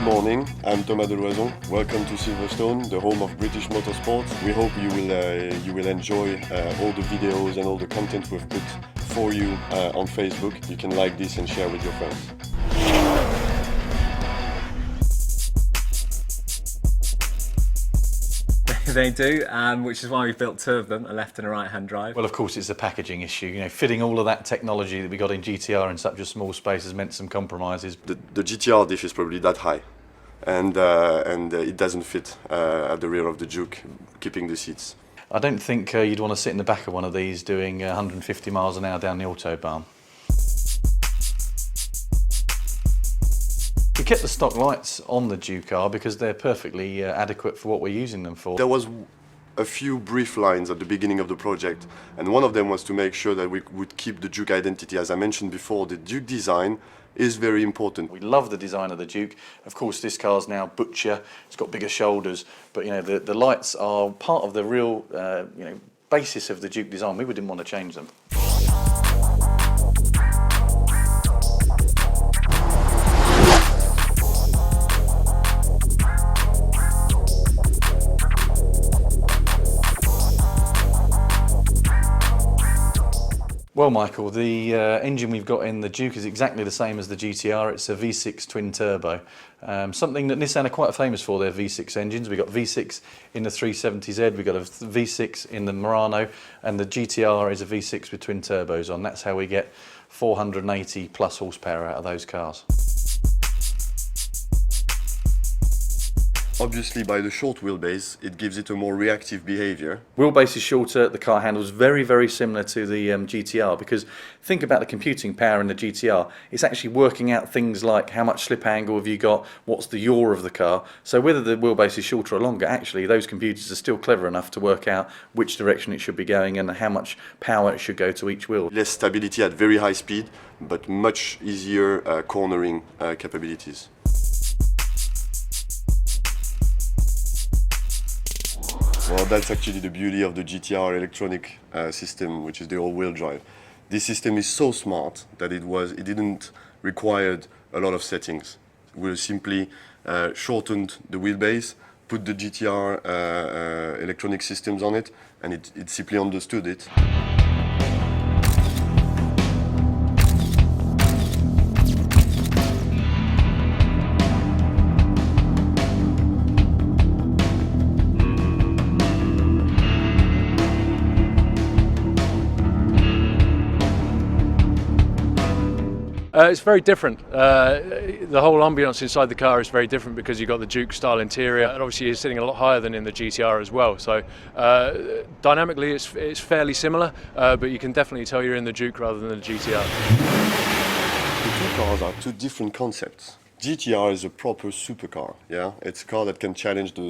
morning, I'm Thomas Deloison. Welcome to Silverstone, the home of British motorsports. We hope you will enjoy all the videos and all the content we've put for you on Facebook. You can like this and share with your friends. They do, which is why we've built two of them, a left and a right-hand drive. Well, of course, it's a packaging issue. You know, fitting all of that technology that we got in GT-R in such a small space has meant some compromises. The GT-R diff is probably that high, and it doesn't fit at the rear of the Juke, keeping the seats. I don't think you'd want to sit in the back of one of these doing 150 miles an hour down the autobahn. We kept the stock lights on the Juke-R because they're perfectly adequate for what we're using them for. There was a few brief lines at the beginning of the project, and one of them was to make sure that we would keep the Juke identity. As I mentioned before, the Juke design is very important. We love the design of the Juke. Of course, this car's now butcher, it's got bigger shoulders, but you know, the lights are part of the real basis of the Juke design. We didn't want to change them. Well, Michael, the engine we've got in the Juke is exactly the same as the GT-R. It's a V6 twin turbo, something that Nissan are quite famous for, their V6 engines. We've got V6 in the 370Z, we've got a V6 in the Murano, and the GT-R is a V6 with twin turbos on. That's how we get 480 plus horsepower out of those cars. Obviously, by the short wheelbase, it gives it a more reactive behavior. Wheelbase is shorter, the car handles very, very similar to the GT-R, because think about the computing power in the GT-R. It's actually working out things like how much slip angle have you got, what's the yaw of the car. So whether the wheelbase is shorter or longer, actually those computers are still clever enough to work out which direction it should be going and how much power it should go to each wheel. Less stability at very high speed, but much easier cornering capabilities. Well, that's actually the beauty of the GT-R electronic system, which is the all-wheel drive. This system is so smart that it didn't require a lot of settings. We simply shortened the wheelbase, put the GT-R electronic systems on it, and it simply understood it. It's very different. The whole ambience inside the car is very different because you've got the Juke style interior, and obviously you're sitting a lot higher than in the GT-R as well. So dynamically it's fairly similar, but you can definitely tell you're in the Juke rather than the GT-R. The two cars are two different concepts. GT-R is a proper supercar, yeah? It's a car that can challenge the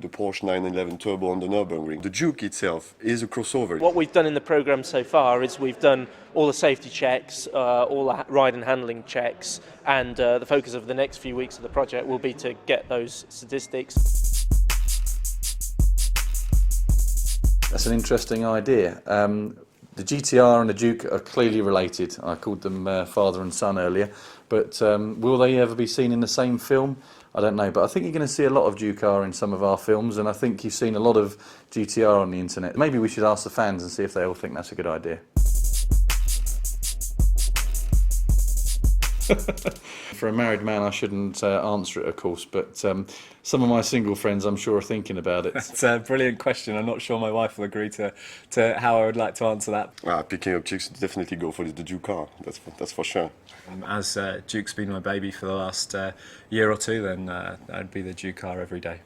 Porsche 911 Turbo on the Nürburgring. The Juke itself is a crossover. What we've done in the programme so far is we've done all the safety checks, all the ride and handling checks, and the focus of the next few weeks of the project will be to get those statistics. That's an interesting idea. The GT-R and the Juke are clearly related. I called them father and son earlier, but will they ever be seen in the same film? I don't know, but I think you're going to see a lot of Juke-R in some of our films, and I think you've seen a lot of GT-R on the internet. Maybe we should ask the fans and see if they all think that's a good idea. For a married man, I shouldn't answer it, of course, but some of my single friends, I'm sure, are thinking about it. That's a brilliant question. I'm not sure my wife will agree to how I would like to answer that. Picking up chicks, definitely go for the Juke-R, that's for sure. As Juke's been my baby for the last year or two, then I'd be the Juke-R every day.